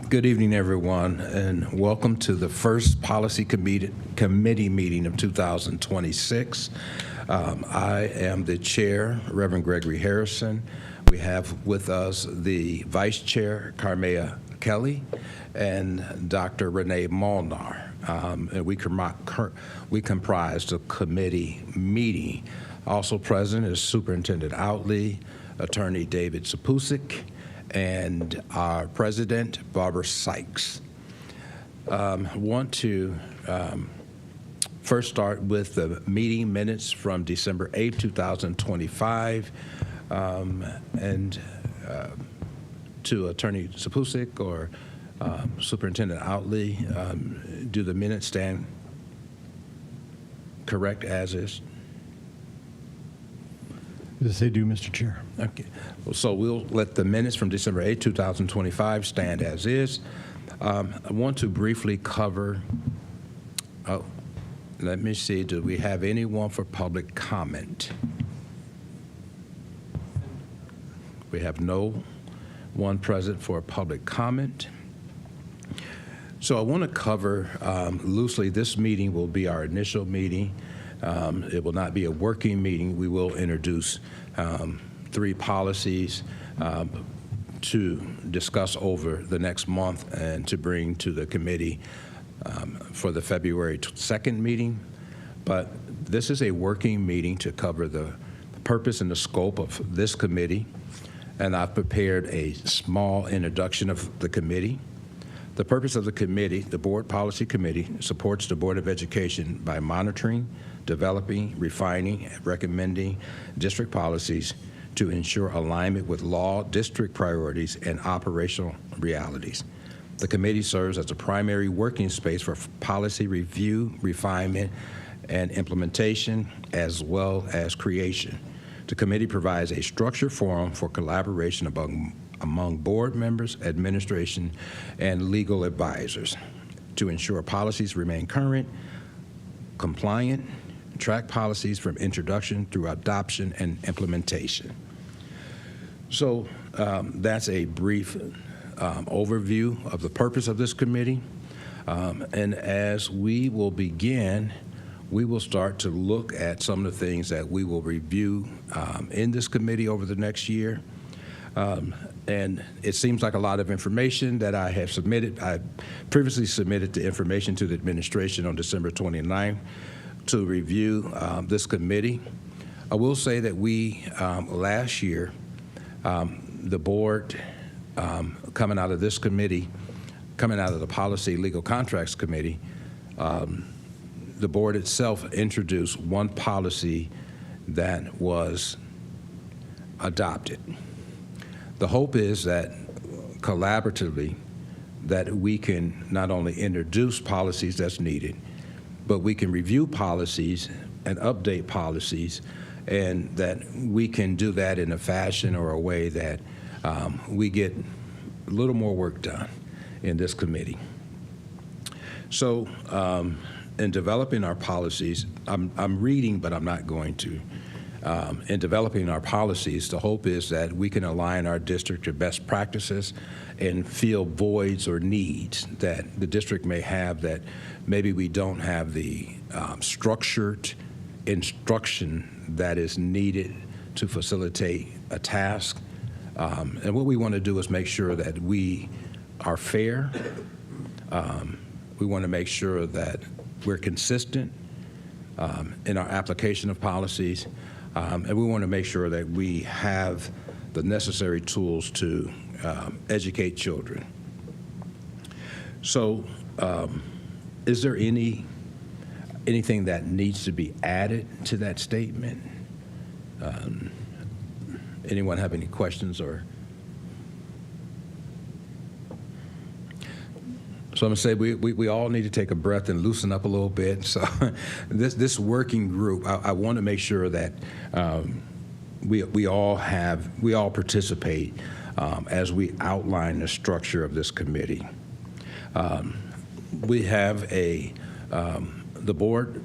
Good evening, everyone, and welcome to the first Policy Committee meeting of 2026. I am the chair, Reverend Gregory Harrison. We have with us the vice chair, Carmea Kelly, and Dr. Renee Molnar. And we comprise the committee meeting. Also present is Superintendent Outley, Attorney David Sapusik, and our president, Barbara Sykes. I want to first start with the meeting minutes from December 8, 2025, and to Attorney Sapusik or Superintendent Outley, do the minutes stand correct as is? Yes, they do, Mr. Chair. Okay. So we'll let the minutes from December 8, 2025 stand as is. I want to briefly cover, let me see, do we have anyone for public comment? We have no one present for public comment. So I want to cover loosely, this meeting will be our initial meeting. It will not be a working meeting. We will introduce 3 policies to discuss over the next month and to bring to the committee for the February 2nd meeting. But this is a working meeting to cover the purpose and the scope of this committee. And I've prepared a small introduction of the committee. The purpose of the committee, the Board Policy Committee, supports the Board of Education by monitoring, developing, refining, and recommending district policies to ensure alignment with law, district priorities, and operational realities. The committee serves as a primary working space for policy review, refinement, and implementation, as well as creation. The committee provides a structured forum for collaboration among board members, administration, and legal advisors to ensure policies remain current, compliant, track policies from introduction through adoption and implementation. So that's a brief overview of the purpose of this committee. And as we will begin, we will start to look at some of the things that we will review in this committee over the next year. And it seems like a lot of information that I have submitted. I previously submitted the information to the administration on December 29th to review this committee. I will say that we, last year, the board coming out of this committee, coming out of the Policy Legal Contracts Committee, the board itself introduced one policy that was adopted. The hope is that collaboratively that we can not only introduce policies that's needed, but we can review policies and update policies, and that we can do that in a fashion or a way that we get a little more work done in this committee. So in developing our policies, I'm reading, but I'm not going to. In developing our policies, the hope is that we can align our district to best practices and fill voids or needs that the district may have that maybe we don't have the structured instruction that is needed to facilitate a task. And what we want to do is make sure that we are fair. We want to make sure that we're consistent in our application of policies. And we want to make sure that we have the necessary tools to educate children. So is there anything that needs to be added to that statement? Anyone have any questions or? So I'm going to say we all need to take a breath and loosen up a little bit. So this working group, I want to make sure that we all participate as we outline the structure of this committee. We have the board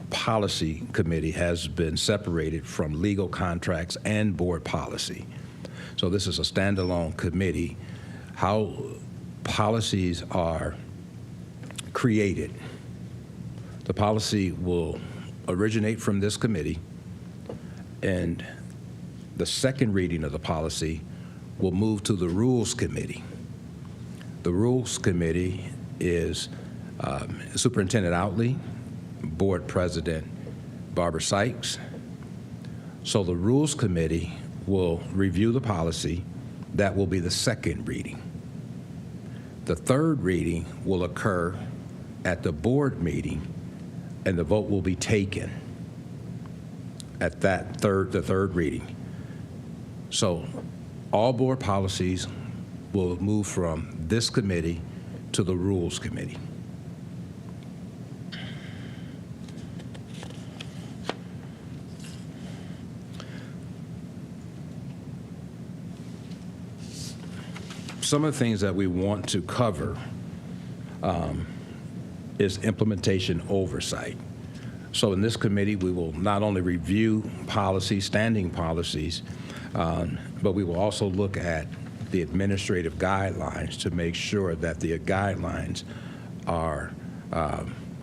policy committee has been separated from legal contracts and board policy. So this is a standalone committee. How policies are created, the policy will originate from this committee, and the second reading of the policy will move to the Rules Committee. The Rules Committee is Superintendent Outley, Board President Barbara Sykes. So the Rules Committee will review the policy. That will be the second reading. The third reading will occur at the board meeting, and the vote will be taken at that the third reading. So all board policies will move from this committee to the Rules Committee. Some of the things that we want to cover is implementation oversight. So in this committee, we will not only review policies, standing policies, but we will also look at the administrative guidelines to make sure that the guidelines are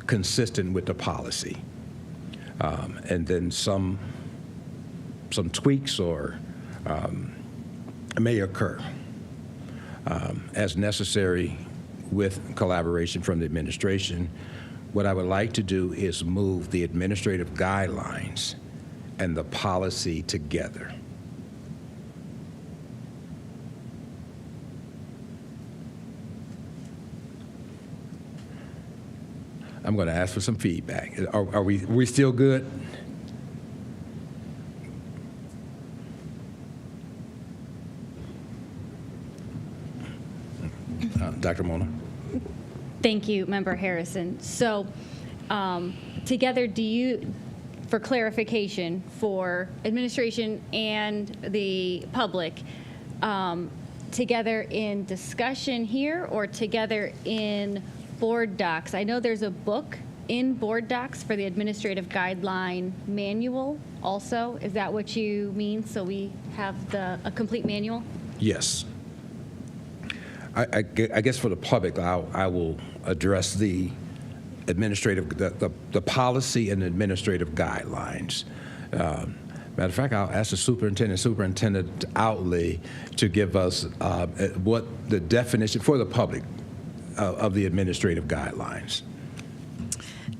consistent with the policy. And then some tweaks or may occur as necessary with collaboration from the administration. What I would like to do is move the administrative guidelines and the policy together. I'm going to ask for some feedback. Are we still good? Dr. Mona? Thank you, Member Harrison. So together, for clarification for administration and the public, together in discussion here or together in board docs? I know there's a book in board docs for the administrative guideline manual also. Is that what you mean? So we have a complete manual? Yes. I guess for the public, I will address the administrative, the policy and administrative guidelines. Matter of fact, I'll ask the Superintendent Outley, to give us what the definition for the public of the administrative guidelines.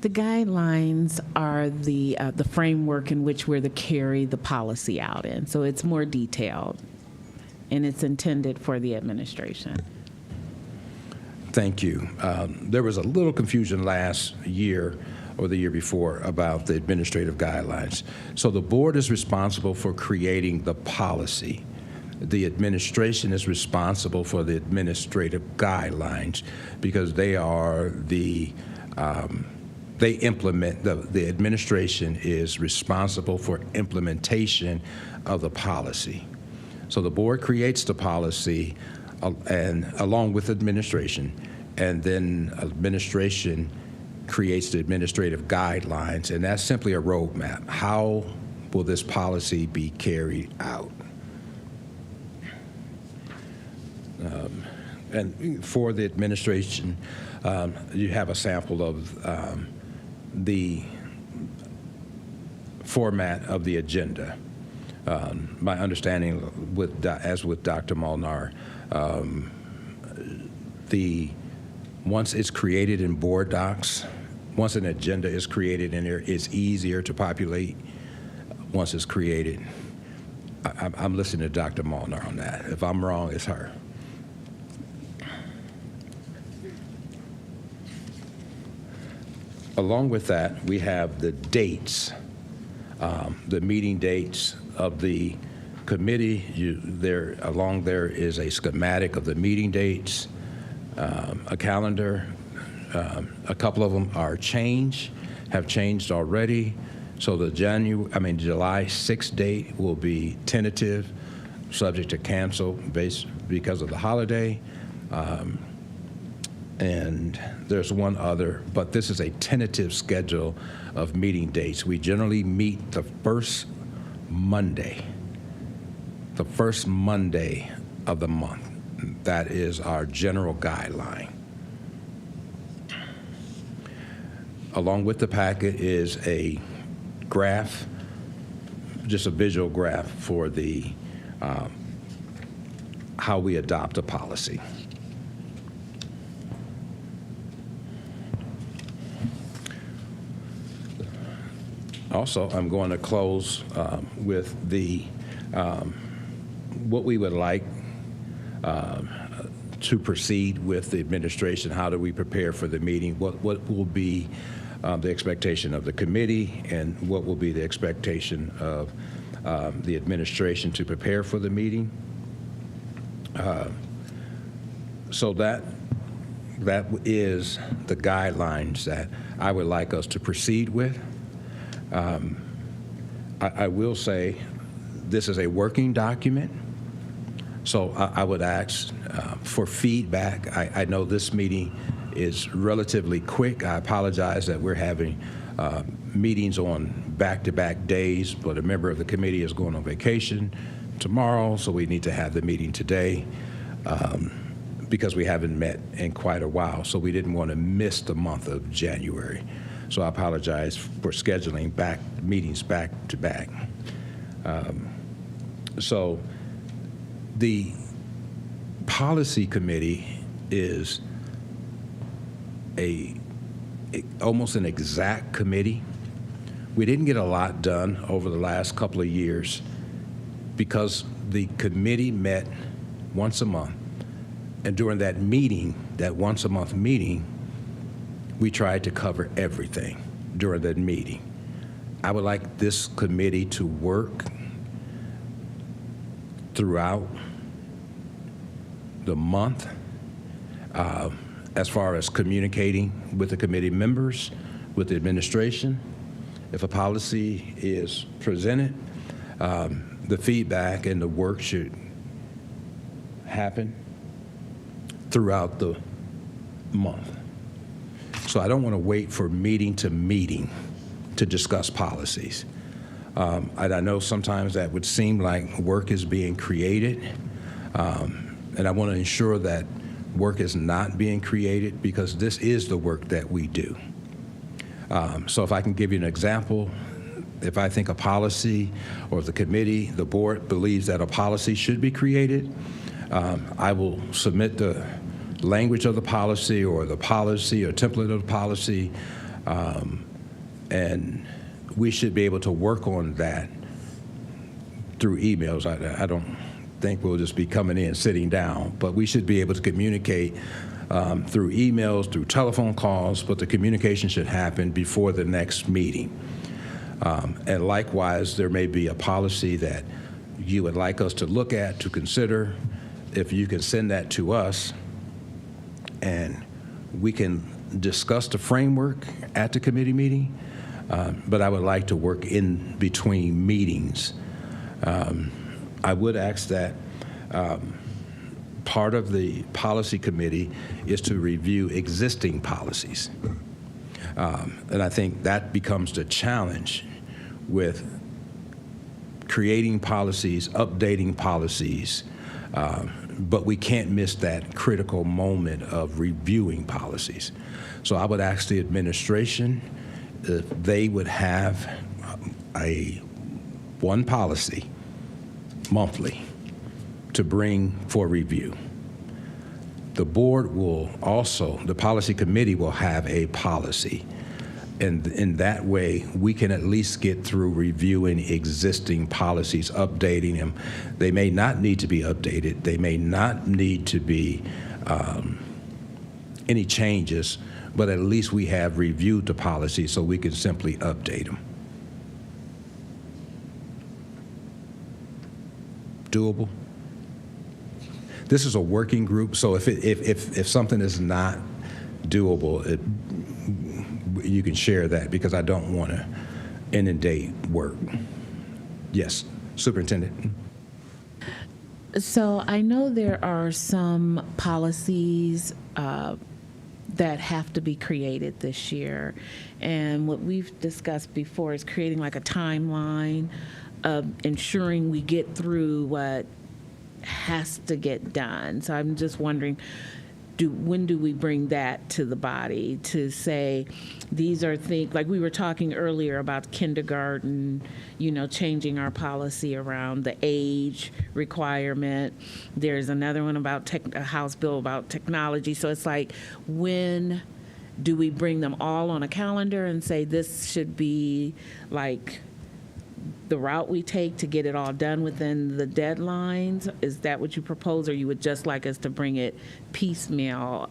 The guidelines are the framework in which we're to carry the policy out in. So it's more detailed, and it's intended for the administration. Thank you. There was a little confusion last year or the year before about the administrative guidelines. So the board is responsible for creating the policy. The administration is responsible for the administrative guidelines because they are they implement, the administration is responsible for implementation of the policy. So the board creates the policy and along with administration, and then administration creates the administrative guidelines, and that's simply a roadmap. How will this policy be carried out? And for the administration, you have a sample of the format of the agenda. My understanding, as with Dr. Molnar, once it's created in board docs, once an agenda is created in there, it's easier to populate once it's created. I'm listening to Dr. Molnar on that. If I'm wrong, it's her. Along with that, we have the dates, the meeting dates of the committee. Along there is a schematic of the meeting dates, a calendar. A couple of them have changed already. So the July 6th date will be tentative, subject to cancel because of the holiday. And there's one other, but this is a tentative schedule of meeting dates. We generally meet the first Monday of the month. That is our general guideline. Along with the packet is a graph, just a visual graph for the how we adopt a policy. Also, I'm going to close with the what we would like to proceed with the administration. How do we prepare for the meeting? What will be the expectation of the committee, and what will be the expectation of the administration to prepare for the meeting? So that is the guidelines that I would like us to proceed with. I will say this is a working document, so I would ask for feedback. I know this meeting is relatively quick. I apologize that we're having meetings on back-to-back days, but a member of the committee is going on vacation tomorrow, so we need to have the meeting today because we haven't met in quite a while, so we didn't want to miss the month of January. So I apologize for scheduling meetings back to back. So the policy committee is almost an exact committee. We didn't get a lot done over the last couple of years because the committee met once a month. And during that meeting, that once a month meeting, we tried to cover everything during that meeting. I would like this committee to work throughout the month as far as communicating with the committee members, with the administration. If a policy is presented, the feedback and the work should happen throughout the month. So I don't want to wait for meeting to meeting to discuss policies. And I know sometimes that would seem like work is being created, and I want to ensure that work is not being created because this is the work that we do. So if I can give you an example, if I think a policy or the committee, the board believes that a policy should be created, I will submit the language of the policy or template of the policy, and we should be able to work on that through emails. I don't think we'll just be coming in, sitting down, but we should be able to communicate through emails, through telephone calls, but the communication should happen before the next meeting. And likewise, there may be a policy that you would like us to look at, to consider. If you can send that to us, and we can discuss the framework at the committee meeting, but I would like to work in between meetings. I would ask that part of the policy committee is to review existing policies. And I think that becomes the challenge with creating policies, updating policies, but we can't miss that critical moment of reviewing policies. So I would ask the administration if they would have one policy monthly to bring for review. The board will also, the policy committee will have a policy. And in that way, we can at least get through reviewing existing policies, updating them. They may not need to be updated. They may not need to be any changes, but at least we have reviewed the policy so we can simply update them. Doable? This is a working group, so if something is not doable, you can share that because I don't want to inundate work. Yes, Superintendent. So I know there are some policies that have to be created this year. And what we've discussed before is creating like a timeline of ensuring we get through what has to get done. So I'm just wondering, when do we bring that to the body to say these are things, like we were talking earlier about kindergarten, changing our policy around the age requirement. There's another one about a House bill about technology. So it's like, when do we bring them all on a calendar and say this should be like the route we take to get it all done within the deadlines? Is that what you propose, or you would just like us to bring it piecemeal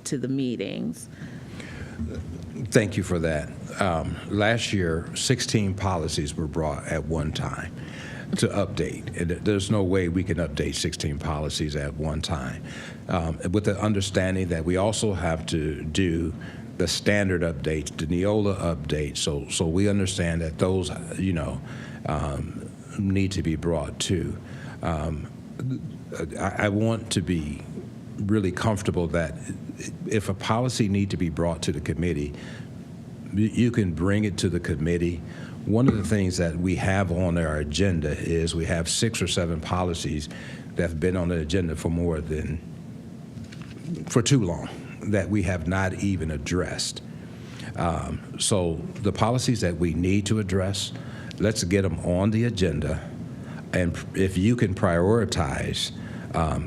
to the meetings? Thank you for that. Last year, 16 policies were brought at one time to update. And there's no way we can update 16 policies at one time. With the understanding that we also have to do the standard updates, the Neola updates, so we understand that those, need to be brought too. I want to be really comfortable that if a policy need to be brought to the committee, you can bring it to the committee. One of the things that we have on our agenda is we have 6 or 7 policies that have been on the agenda for too long, that we have not even addressed. So the policies that we need to address, let's get them on the agenda. And if you can prioritize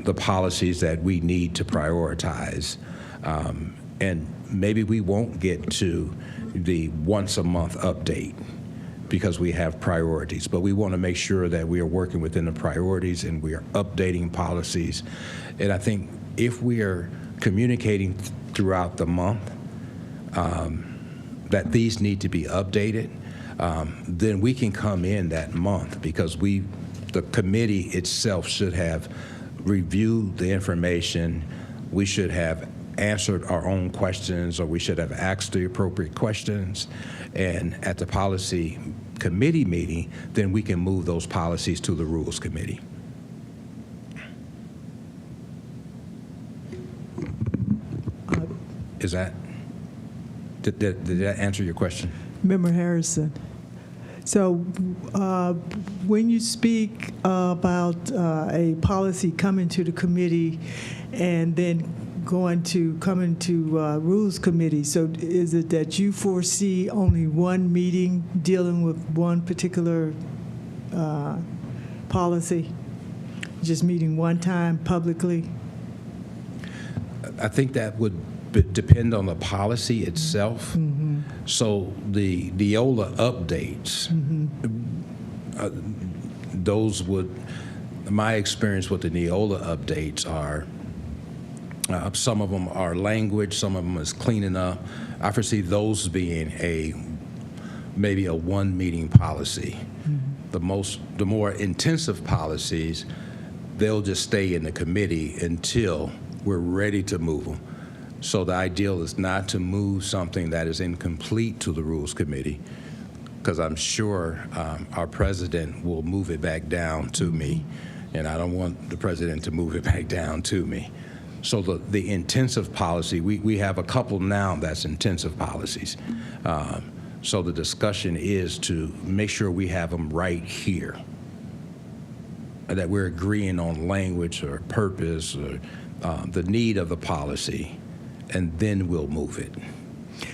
the policies that we need to prioritize, and maybe we won't get to the once a month update because we have priorities, but we want to make sure that we are working within the priorities and we are updating policies. And I think if we are communicating throughout the month that these need to be updated, then we can come in that month because the committee itself should have reviewed the information. We should have answered our own questions, or we should have asked the appropriate questions. And at the policy committee meeting, then we can move those policies to the rules committee. Did that answer your question? Member Harrison. So when you speak about a policy coming to the committee and then coming to Rules Committee, so is it that you foresee only one meeting dealing with one particular policy, just meeting one time publicly? I think that would depend on the policy itself. Mm-hmm. So the Neola updates, my experience with the Neola updates are, some of them are language, some of them is cleaning up. I foresee those being maybe a one meeting policy. Mm-hmm. The more intensive policies, they'll just stay in the committee until we're ready to move them. So the ideal is not to move something that is incomplete to the Rules Committee, because I'm sure our president will move it back down to me, and I don't want the president to move it back down to me. So the intensive policy, we have a couple now that's intensive policies. So the discussion is to make sure we have them right here, that we're agreeing on language or purpose or the need of the policy, and then we'll move it.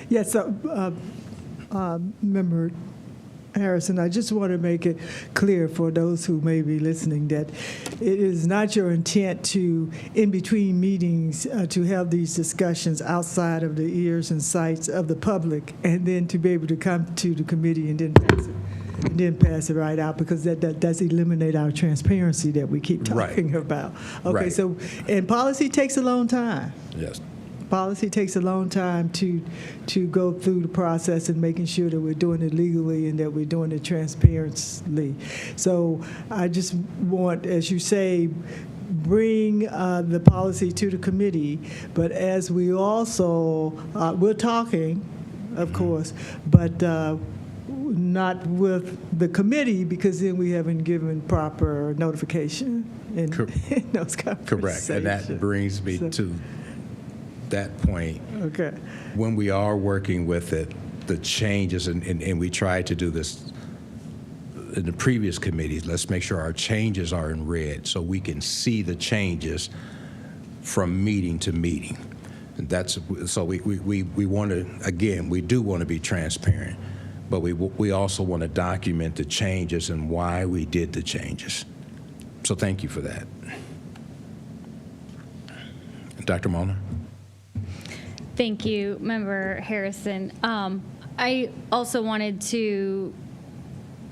Yes, Member Harrison, I just want to make it clear for those who may be listening that it is not your intent to, in between meetings, to have these discussions outside of the ears and sights of the public, and then to be able to come to the committee and then pass it right out, because that does eliminate our transparency that we keep talking about. Okay, right. So, and policy takes a long time. Yes. Policy takes a long time to go through the process and making sure that we're doing it legally and that we're doing it transparently. So I just want, as you say, bring the policy to the committee, but as we also, we're talking, of course, but not with the committee, because then we haven't given proper notification in those conversations. Correct, and that brings me to that point. Okay. When we are working with it, the changes, and we try to do this in the previous committees, let's make sure our changes are in red so we can see the changes from meeting to meeting. And that's, so we want to, again, we do want to be transparent, but we also want to document the changes and why we did the changes. So thank you for that. Dr. Molnar? Thank you, Member Harrison. I also wanted to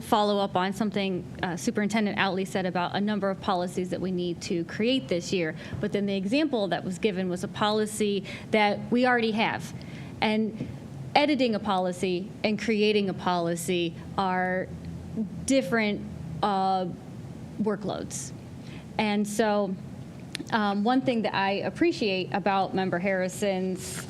follow up on something Superintendent Outley said about a number of policies that we need to create this year. But then the example that was given was a policy that we already have. And editing a policy and creating a policy are different workloads. And so one thing that I appreciate about Member Harrison's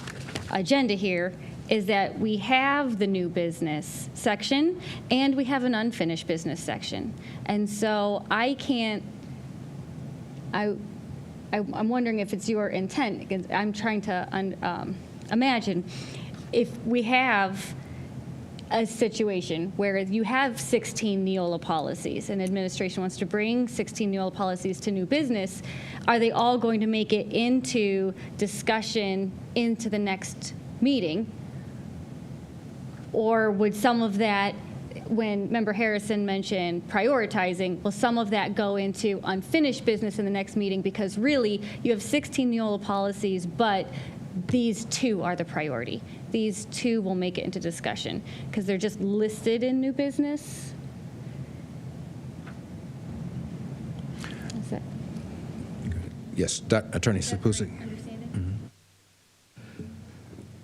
agenda here is that we have the new business section and we have an unfinished business section. And so I'm wondering if it's your intent, because I'm trying to imagine if we have a situation where you have 16 Neola policies and administration wants to bring 16 Neola policies to new business, are they all going to make it into discussion into the next meeting? Or would some of that, when Member Harrison mentioned prioritizing, will some of that go into unfinished business in the next meeting? Because really, you have 16 Neola policies, but these two are the priority. These two will make it into discussion because they're just listed in new business. Is that Yes, Attorney Sapusik. understanding?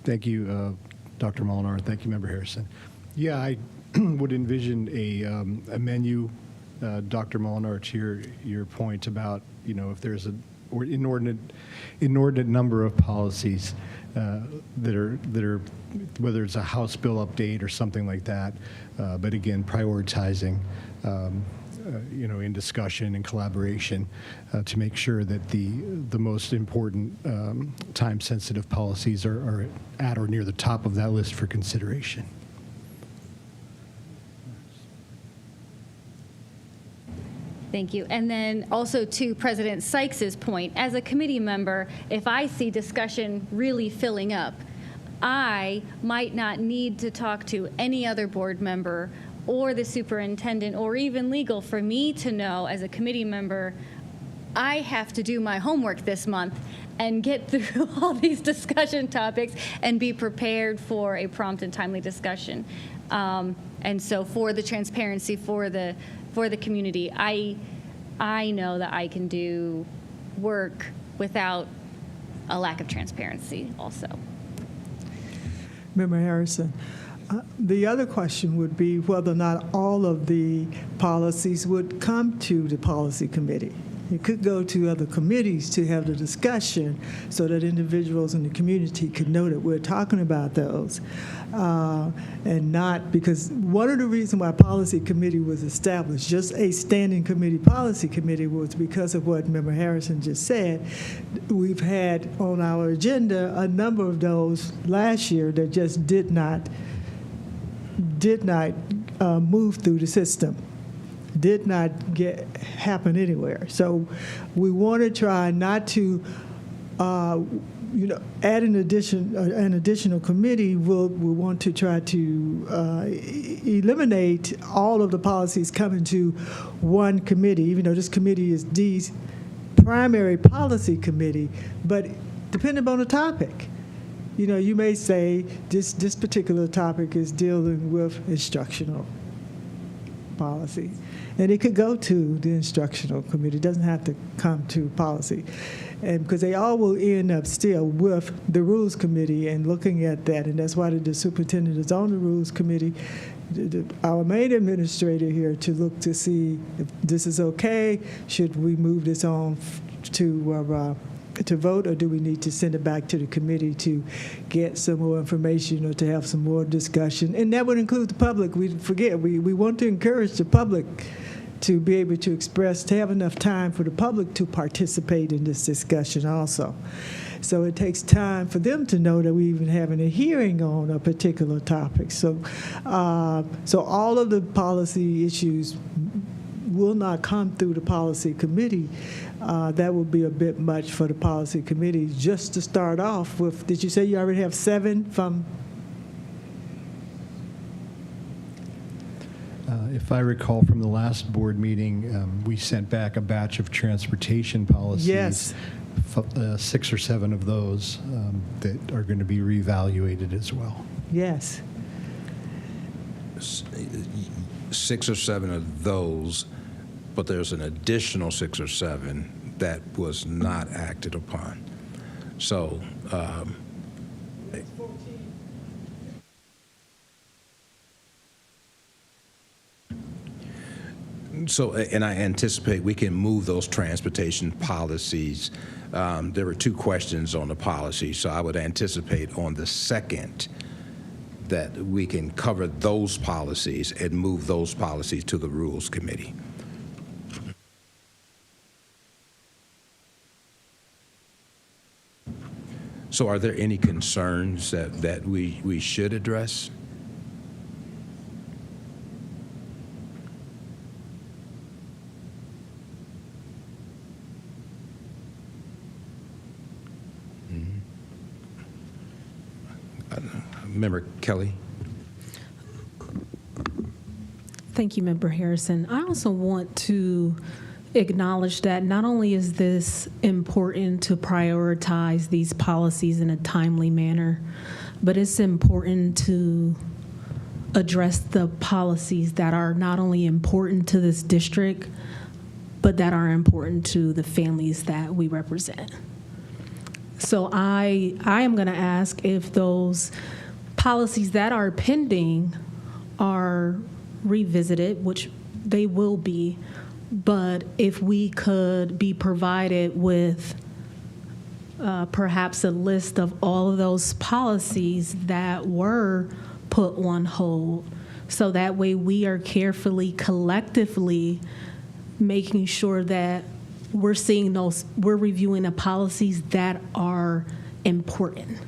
Thank you, Dr. Molnar. Thank you, Member Harrison. Yeah, I would envision a menu, Dr. Molnar, to your point about, if there's an inordinate number of policies that are, whether it's a House bill update or something like that, but again, prioritizing, in discussion and collaboration to make sure that the most important time-sensitive policies are at or near the top of that list for consideration. Thank you. And then also to President Sykes's point, as a committee member, if I see discussion really filling up, I might not need to talk to any other board member or the superintendent or even legal for me to know as a committee member, I have to do my homework this month and get through all these discussion topics and be prepared for a prompt and timely discussion. And so for the transparency, for the community, I know that I can do work without a lack of transparency also. Member Harrison, the other question would be whether or not all of the policies would come to the policy committee. It could go to other committees to have the discussion so that individuals in the community could know that we're talking about those. And not, because one of the reasons why policy committee was established, just a standing committee policy committee, was because of what Member Harrison just said. We've had on our agenda a number of those last year that just did not move through the system, did not happen anywhere. So we want to try not to, add an additional committee. We'll want to try to eliminate all of the policies coming to one committee, even though this committee is the primary policy committee, but depending on the topic. You may say this particular topic is dealing with instructional policy, and it could go to the instructional committee. It doesn't have to come to policy, and because they all will end up still with the rules committee and looking at that, and that's why the superintendent is on the rules committee, our main administrator here, to look to see if this is okay. Should we move this on to vote, or do we need to send it back to the committee to get some more information or to have some more discussion? And that would include the public. We want to encourage the public to be able to express, to have enough time for the public to participate in this discussion also. So it takes time for them to know that we even having a hearing on a particular topic. So, so all of the policy issues will not come through the policy committee. That would be a bit much for the policy committee. Just to start off with, did you say you already have 7 from? If I recall from the last board meeting, we sent back a batch of transportation policies. Yes. 6 or 7 of those that are going to be reevaluated as well. Yes. 6 or 7 of those, but there's an additional 6 or 7 that was not acted upon. So, and I anticipate we can move those transportation policies. There were 2 questions on the policy, so I would anticipate on the second that we can cover those policies and move those policies to the Rules Committee. So are there any concerns that we should address? Member Kelly. Thank you, Member Harrison. I also want to acknowledge that not only is this important to prioritize these policies in a timely manner, but it's important to address the policies that are not only important to this district, but that are important to the families that we represent. So I am going to ask if those policies that are pending are revisited, which they will be, but if we could be provided with perhaps a list of all of those policies that were put on hold, so that way we are carefully, collectively making sure that we're reviewing the policies that are important,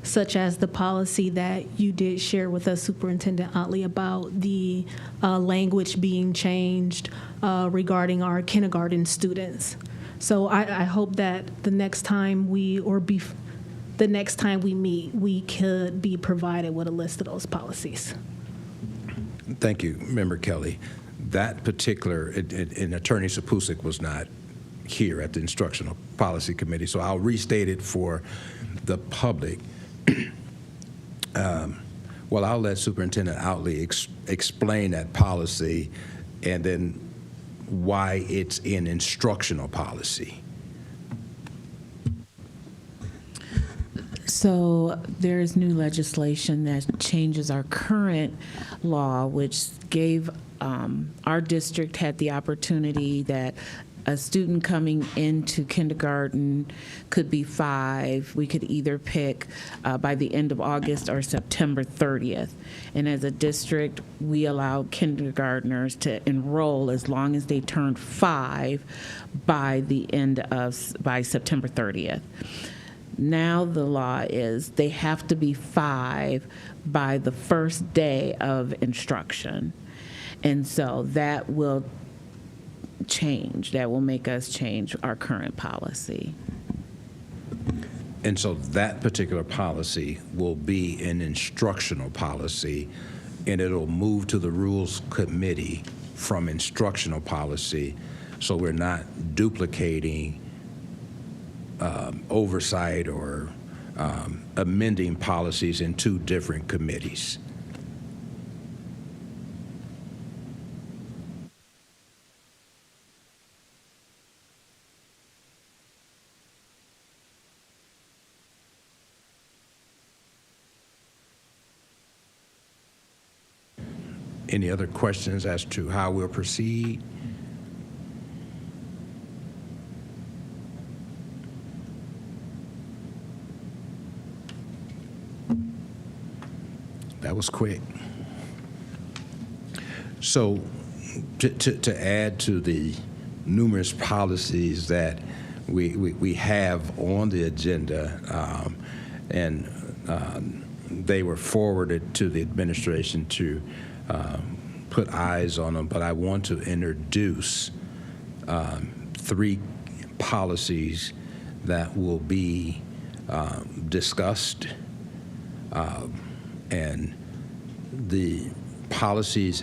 such as the policy that you did share with us, Superintendent Otley, about the language being changed regarding our kindergarten students. So I hope that the next time we meet, we could be provided with a list of those policies. Thank you, Member Kelly. That particular, and Attorney Sapusik was not here at the Instructional Policy Committee, so I'll restate it for the public. Well, I'll let Superintendent Otley explain that policy and then why it's in instructional policy. So there's new legislation that changes our current law, which gave our district had the opportunity that a student coming into kindergarten could be 5. We could either pick by the end of August or September 30th. And as a district, we allowed kindergartners to enroll as long as they turned 5 by September 30th. Now the law is they have to be 5 by the first day of instruction. And so that will change. That will make us change our current policy. And so that particular policy will be an instructional policy, and it'll move to the Rules Committee from instructional policy, so we're not duplicating oversight or amending policies in 2 different committees. Any other questions as to how we'll proceed? That was quick. So to add to the numerous policies that we have on the agenda, and they were forwarded to the administration to put eyes on them, but I want to introduce 3 policies that will be discussed, and the policies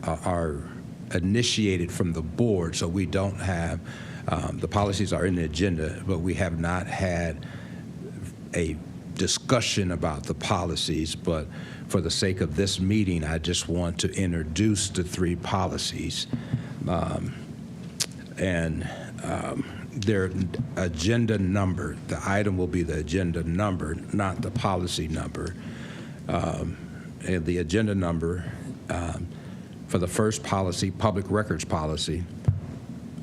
are initiated from the board, so we don't have, the policies are in the agenda, but we have not had a discussion about the policies. But for the sake of this meeting, I just want to introduce the 3 policies. Their agenda number, the item will be the agenda number, not the policy number. And the agenda number for the first policy, public records policy,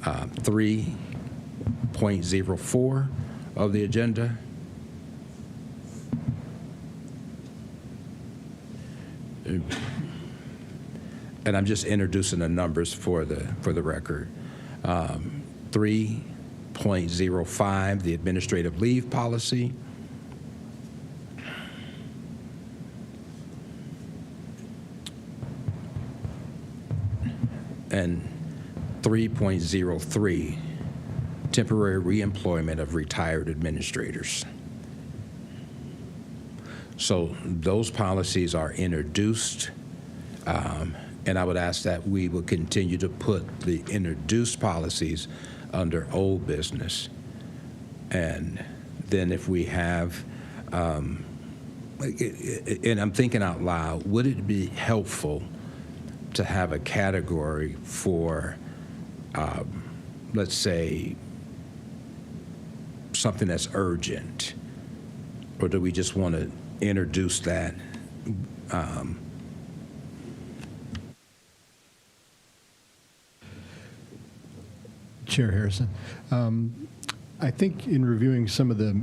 3.04 of the agenda. And I'm just introducing the numbers for the record. 3.05, the administrative leave policy. And 3.03, temporary reemployment of retired administrators. So those policies are introduced, and I would ask that we would continue to put the introduced policies under old business. And then if we have, and I'm thinking out loud, would it be helpful to have a category for, let's say, something that's urgent? Or do we just want to introduce that? Chair Harrison, I think in reviewing some of the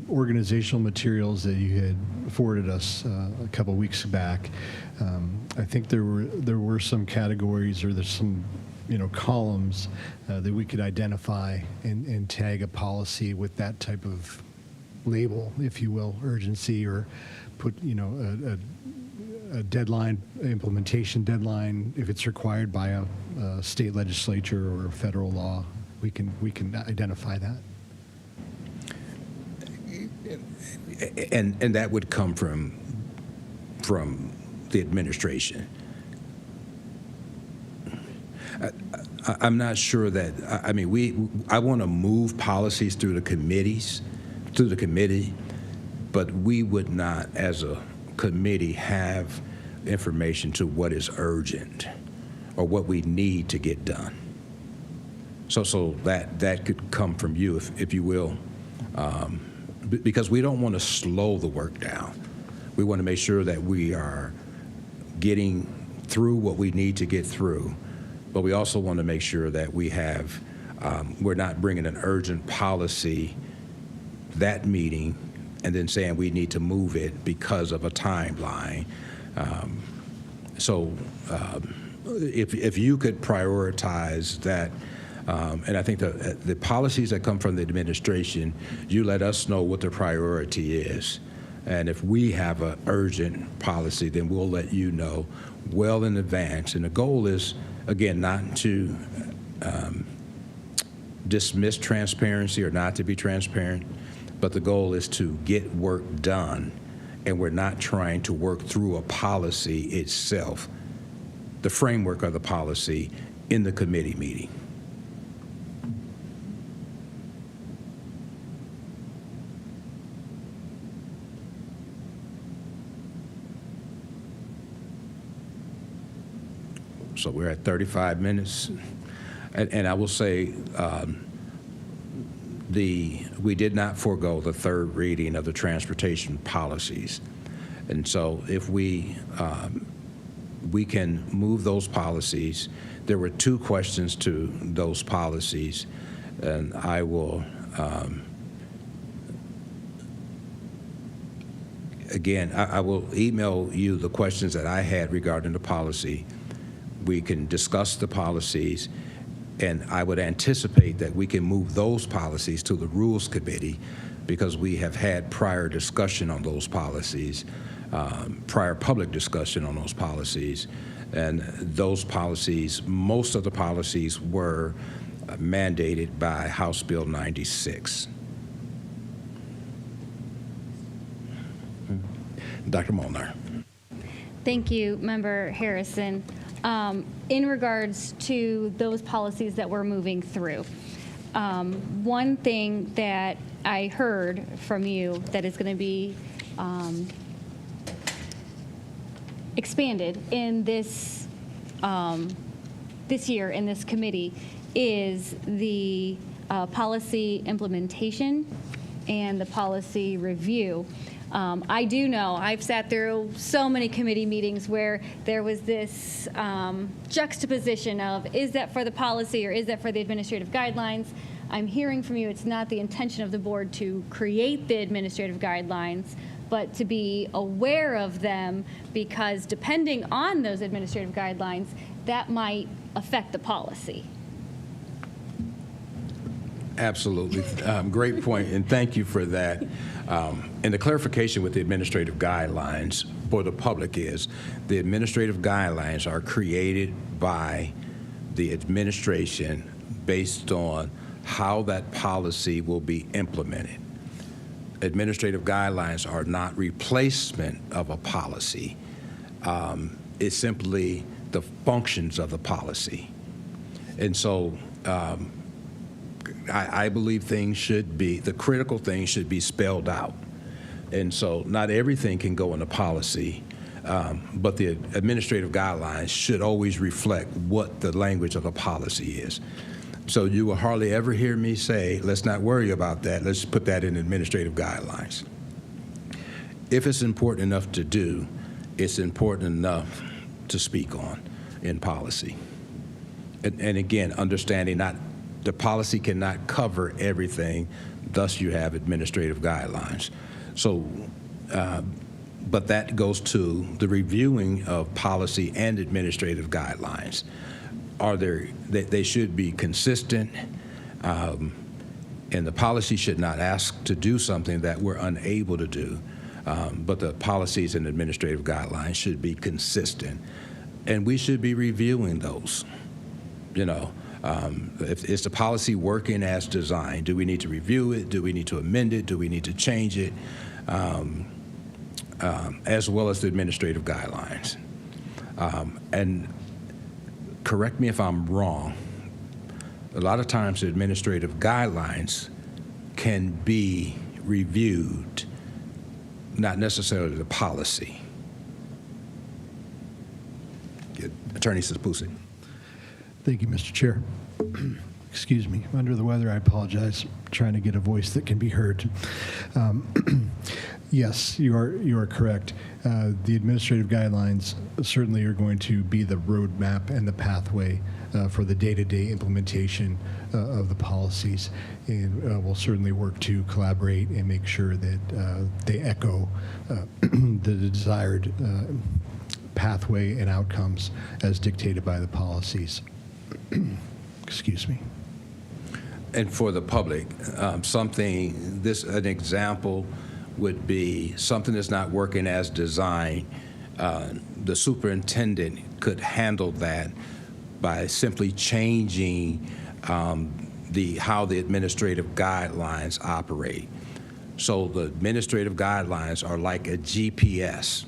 organizational materials that you had forwarded us a couple weeks back, I think there were some categories, or there's some columns that we could identify and tag a policy with that type of label, if you will, urgency, or put a deadline, implementation deadline, if it's required by a state legislature or a federal law. We can identify that. And that would come from the administration. I'm not sure that, I mean, I want to move policies through the committee, but we would not, as a committee, have information to what is urgent or what we need to get done. So that could come from you, if you will, because we don't want to slow the work down. We want to make sure that we are getting through what we need to get through, but we also want to make sure that we have, we're not bringing an urgent policy that meeting and then saying we need to move it because of a timeline. If you could prioritize that, and I think the policies that come from the administration, you let us know what the priority is. And if we have an urgent policy, then we'll let you know well in advance. And the goal is, again, not to dismiss transparency or not to be transparent, but the goal is to get work done, and we're not trying to work through a policy itself, the framework of the policy in the committee meeting. So we're at 35 minutes. And I will say, we did not forego the third reading of the transportation policies. And so if we can move those policies. There were 2 questions to those policies, and I will, again, I will email you the questions that I had regarding the policy. We can discuss the policies, And I would anticipate that we can move those policies to the Rules Committee because we have had prior discussion on those policies, prior public discussion on those policies. And those policies, most of the policies were mandated by House Bill 96. Dr. Molnar. Thank you, Member Harrison. In regards to those policies that we're moving through, one thing that I heard from you that is going to be expanded in this this year in this committee is the policy implementation and the policy review. I do know, I've sat through so many committee meetings where there was this juxtaposition of, is that for the policy or is that for the administrative guidelines? I'm hearing from you it's not the intention of the board to create the administrative guidelines, but to be aware of them, because depending on those administrative guidelines, that might affect the policy. Absolutely. Great point, and thank you for that. And the clarification with the administrative guidelines for the public is the administrative guidelines are created by the administration based on how that policy will be implemented. Administrative guidelines are not replacement of a policy. It's simply the functions of the policy. And so I believe things should be, the critical things should be spelled out. And so not everything can go in a policy, but the administrative guidelines should always reflect what the language of a policy is. So you will hardly ever hear me say, let's not worry about that, let's put that in administrative guidelines. If it's important enough to do, it's important enough to speak on in policy. And again, understanding not the policy cannot cover everything, thus you have administrative guidelines. So, but that goes to the reviewing of policy and administrative guidelines. They should be consistent, and the policy should not ask to do something that we're unable to do, but the policies and administrative guidelines should be consistent, and we should be reviewing those. You know, if is the policy working as designed? Do we need to review it? Do we need to amend it? Do we need to change it? As well as the administrative guidelines. And correct me if I'm wrong, a lot of times the administrative guidelines can be reviewed, not necessarily the policy. Attorney Sispusi. Thank you, Mr. Chair. Excuse me, I'm under the weather, I apologize. I'm trying to get a voice that can be heard. Yes, you are correct. The administrative guidelines certainly are going to be the roadmap and the pathway for the day-to-day implementation of the policies, and we'll certainly work to collaborate and make sure that they echo the desired pathway and outcomes as dictated by the policies. Excuse me. And for the public, an example would be something that's not working as designed. The superintendent could handle that by simply changing how the administrative guidelines operate. So the administrative guidelines are like a GPS.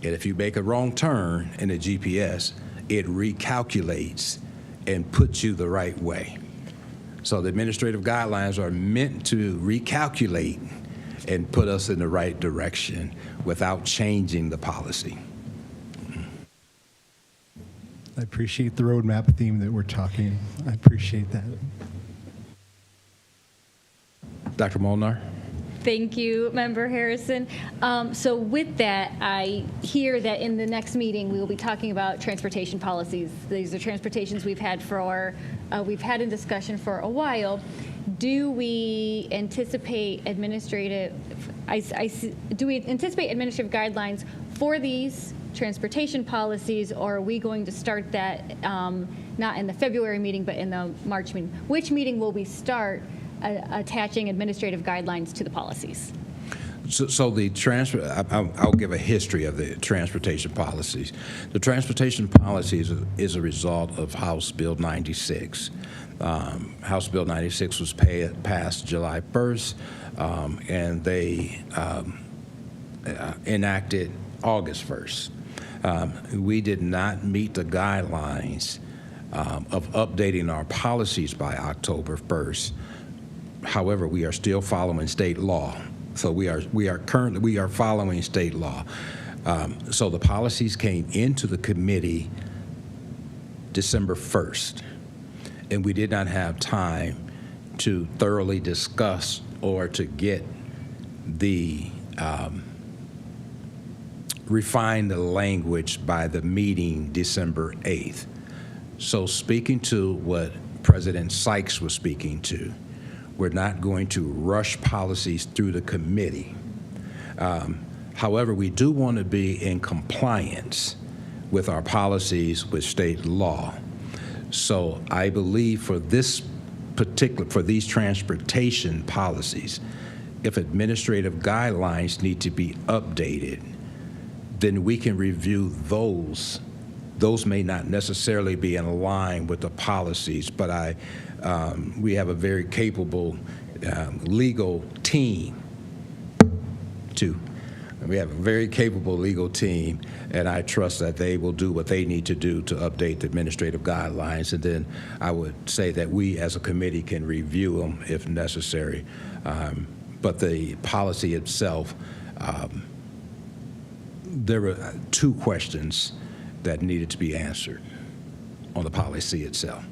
And if you make a wrong turn in a GPS, it recalculates and puts you the right way. So the administrative guidelines are meant to recalculate and put us in the right direction without changing the policy. I appreciate the roadmap theme that we're talking. I appreciate that. Dr. Molnar? Thank you, Member Harrison. So with that, I hear that in the next meeting, we will be talking about transportation policies. These are transportations we've had in discussion for a while. Do we anticipate administrative guidelines for these transportation policies, or are we going to start that not in the February meeting, but in the March meeting? Which meeting will we start attaching administrative guidelines to the policies? So the I'll give a history of the transportation policies. The transportation policies is a result of House Bill 96. House Bill 96 was passed July 1st, and they enacted August 1st. We did not meet the guidelines of updating our policies by October 1st. However, we are still following state law. So we are following state law. So the policies came into the committee December 1st, and we did not have time to thoroughly discuss or to get the refine the language by the meeting December 8th. So speaking to what President Sykes was speaking to, we're not going to rush policies through the committee. However, we do want to be in compliance with our policies with state law. So I believe for these transportation policies, if administrative guidelines need to be updated, then we can review those. Those may not necessarily be in line with the policies, but we have a very capable legal team too. We have a very capable legal team, and I trust that they will do what they need to do to update the administrative guidelines. And then I would say that we as a committee can review them if necessary. But the policy itself, there were two questions that needed to be answered on the policy itself.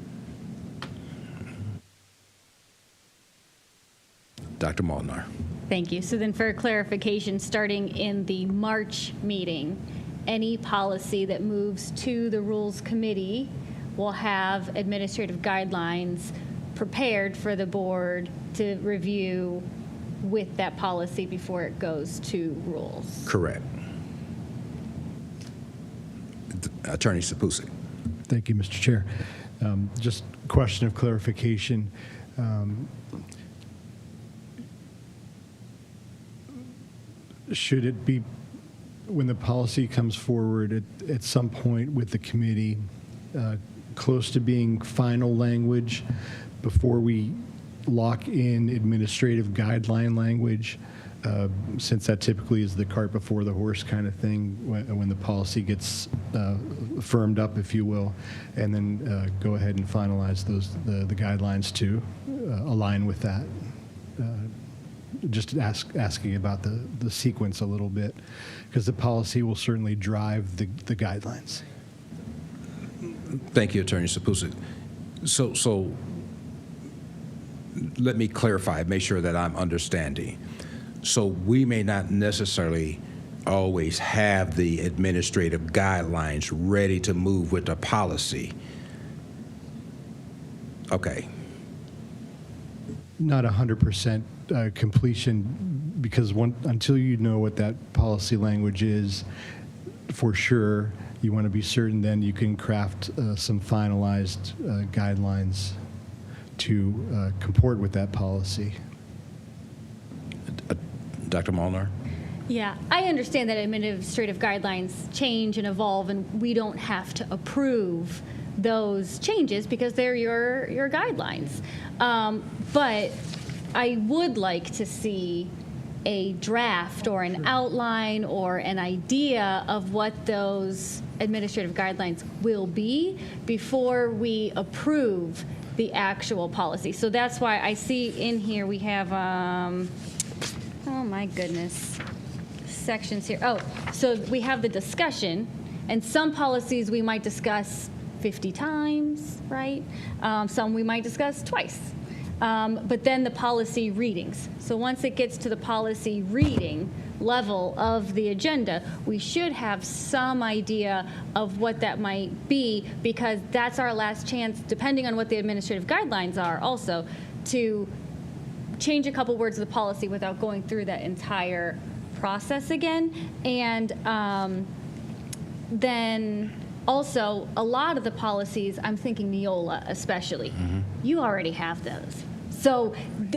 Dr. Molnar. Thank you. So then for clarification, starting in the March meeting, any policy that moves to the Rules Committee will have administrative guidelines prepared for the board to review with that policy before it goes to Rules. Correct. Attorney Sapusik. Thank you, Mr. Chair. Just a question of clarification. Should it be, when the policy comes forward at some point with the committee, close to being final language before we lock in administrative guideline language, since that typically is the cart before the horse kind of thing when the policy gets firmed up, if you will, and then go ahead and finalize the guidelines to align with that. Just asking about the sequence a little bit, because the policy will certainly drive the guidelines. Thank you, Attorney Sapusik. So let me clarify, make sure that I'm understanding. So we may not necessarily always have the administrative guidelines ready to move with the policy. Okay. Not 100% completion, because until you know what that policy language is, for sure, you want to be certain then you can craft some finalized guidelines to comport with that policy. Dr. Molnar? Yeah, I understand that administrative guidelines change and evolve, and we don't have to approve those changes because they're your guidelines. But I would like to see a draft or an outline or an idea of what those administrative guidelines will be before we approve the actual policy. So that's why I see in here we have, oh my goodness, sections here. Oh, so we have the discussion, and some policies we might discuss 50 times, right? Some we might discuss twice. But then the policy readings. So once it gets to the policy reading level of the agenda, we should have some idea of what that might be, because that's our last chance, depending on what the administrative guidelines are also, to change a couple words of the policy without going through that entire process again. And then also a lot of the policies, I'm thinking Neola especially, you already have those. So,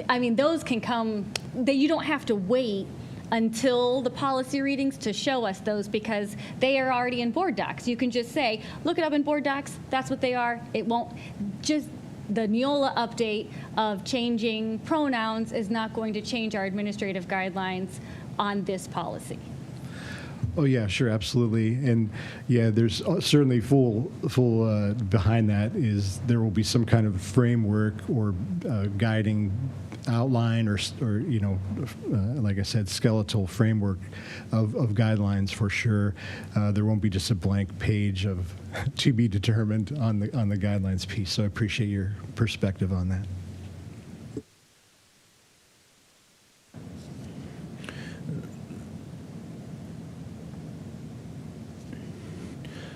I mean, those can come, you don't have to wait until the policy readings to show us those because they are already in board docs. You can just say, look it up in board docs, that's what they are. It won't, just the Neola update of changing pronouns is not going to change our administrative guidelines on this policy. Oh, yeah, sure, absolutely. And yeah, there's certainly full behind that is there will be some kind of framework or guiding outline or you know, like I said, skeletal framework of guidelines for sure. There won't be just a blank page of to be determined on the guidelines piece. So I appreciate your perspective on that.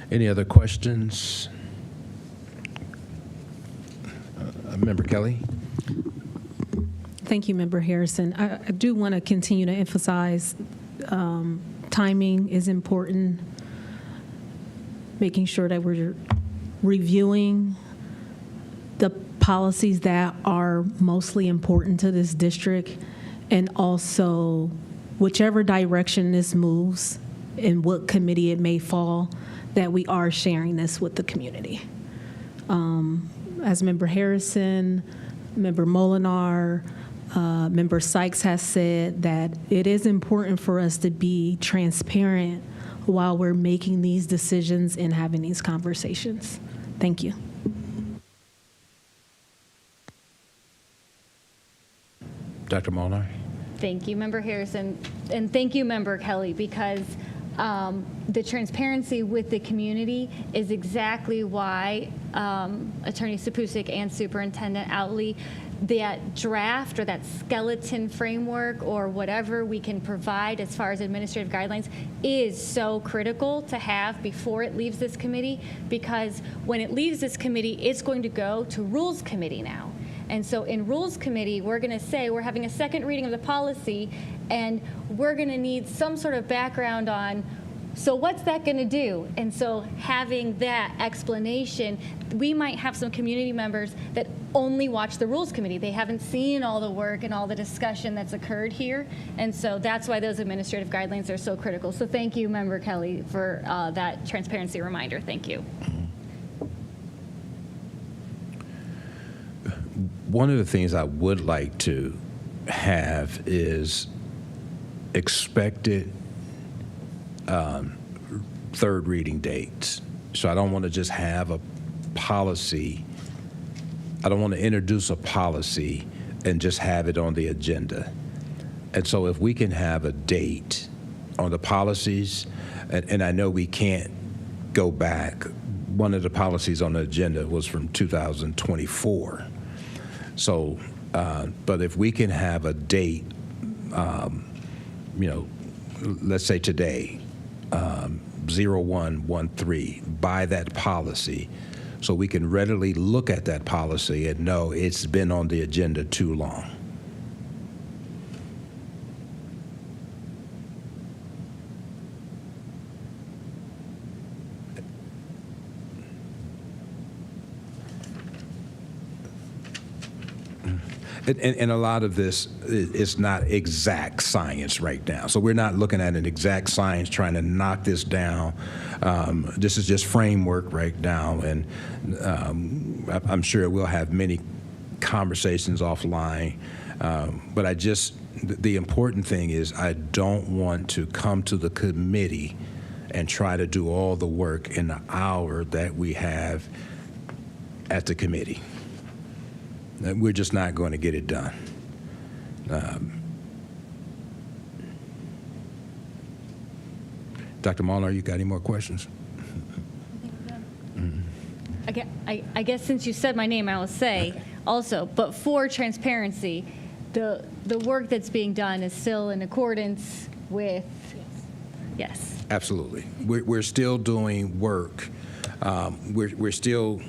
Any other questions? Member Kelly? Thank you, Member Harrison. I do want to continue to emphasize timing is important, making sure that we're reviewing the policies that are mostly important to this district, and also whichever direction this moves and what committee it may fall, that we are sharing this with the community. As Member Harrison, Member Molinar, Member Sykes has said that it is important for us to be transparent while we're making these decisions and having these conversations. Thank you. Dr. Molnar? Thank you, Member Harrison, and thank you, Member Kelly, because the transparency with the community is exactly why Attorney Sapusik and Superintendent Outley, that draft or that skeleton framework or whatever we can provide as far as administrative guidelines is so critical to have before it leaves this committee, because when it leaves this committee, it's going to go to Rules Committee now. And so in Rules Committee, we're going to say we're having a second reading of the policy, and we're going to need some sort of background on, so what's that going to do? And so having that explanation, we might have some community members that only watch the Rules Committee. They haven't seen all the work and all the discussion that's occurred here. And so that's why those administrative guidelines are so critical. So thank you, Member Kelly, for that transparency reminder. Thank you. One of the things I would like to have is expected third reading dates. So I don't want to just have a policy. I don't want to introduce a policy and just have it on the agenda. And so if we can have a date on the policies, and I know we can't go back. One of the policies on the agenda was from 2024. So, but if we can have a date, you know, let's say today, 0113, by that policy, so we can readily look at that policy and know it's been on the agenda too long. And a lot of this is not exact science right now. So we're not looking at an exact science trying to knock this down. This is just framework right now. And I'm sure we'll have many conversations offline. But the important thing is I don't want to come to the committee and try to do all the work in the hour that we have at the committee. We're just not going to get it done. Dr. Molnar, you got any more questions? I guess since you said my name, I will say also, but for transparency, the work that's being done is still in accordance with, yes. Absolutely. We're still doing work. We're still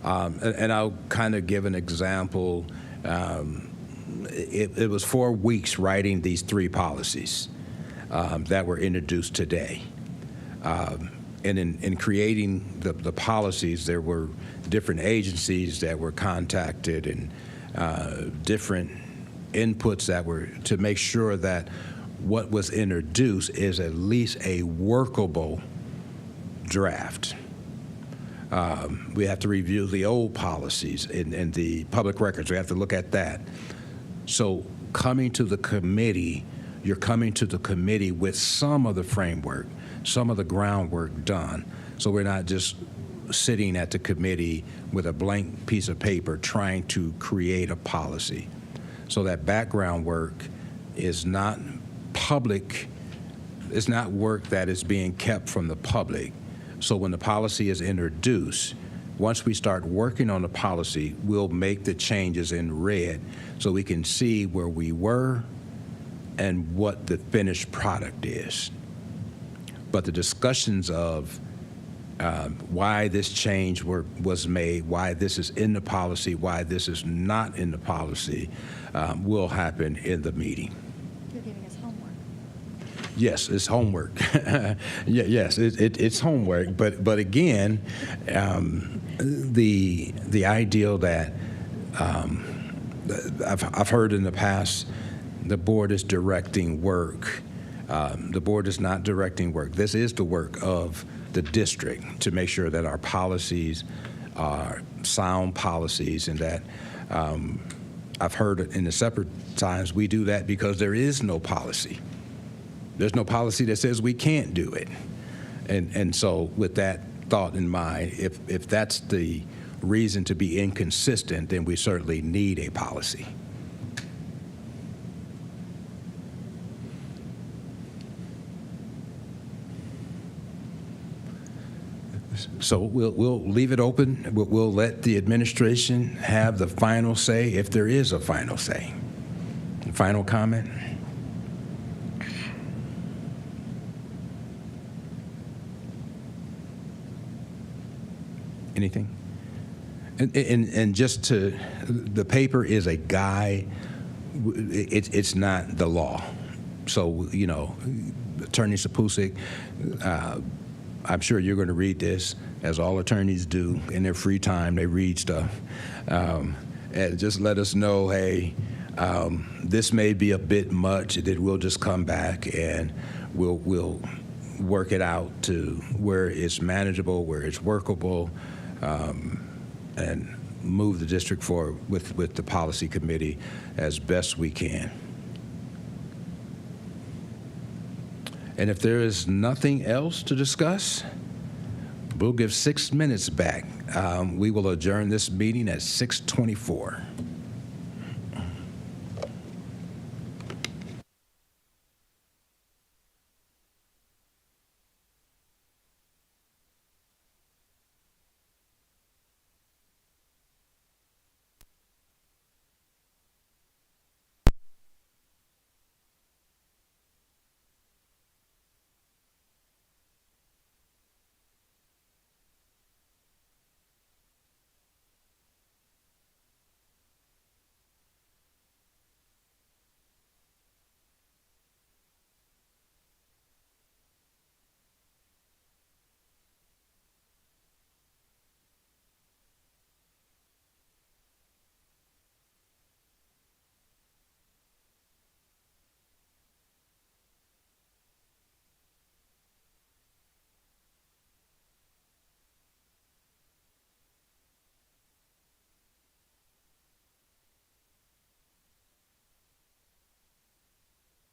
and I'll kind of give an example. It was 4 weeks writing these 3 policies that were introduced today. And in creating the policies, there were different agencies that were contacted and different inputs that were to make sure that what was introduced is at least a workable draft. We have to review the old policies and the public records. We have to look at that. So coming to the committee, you're coming to the committee with some of the framework, some of the groundwork done. So we're not just sitting at the committee with a blank piece of paper trying to create a policy. So that background work is not public, it's not work that is being kept from the public. So when the policy is introduced, once we start working on the policy, we'll make the changes in red so we can see where we were and what the finished product is. But the discussions of why this change was made, why this is in the policy, why this is not in the policy, will happen in the meeting. You're giving us homework. Yes, it's homework. Yes, it's homework. But again, the ideal that I've heard in the past, the board is directing work. The board is not directing work. This is the work of the district to make sure that our policies are sound policies, and that I've heard in the separate times we do that because there is no policy. There's no policy that says we can't do it. And so with that thought in mind, if that's the reason to be inconsistent, then we certainly need a policy. So we'll leave it open. We'll let the administration have the final say, if there is a final say. Final comment? Anything? And just to, the paper is a guide. It's not the law. So, you know, Attorney Sapusik, I'm sure you're going to read this, as all attorneys do in their free time. They read stuff. And just let us know, hey, this may be a bit much, that we'll just come back and we'll work it out to where it's manageable, where it's workable, and move the district forward with the policy committee as best we can. And if there is nothing else to discuss, we'll give 6 minutes back. We will adjourn this meeting at 6:24.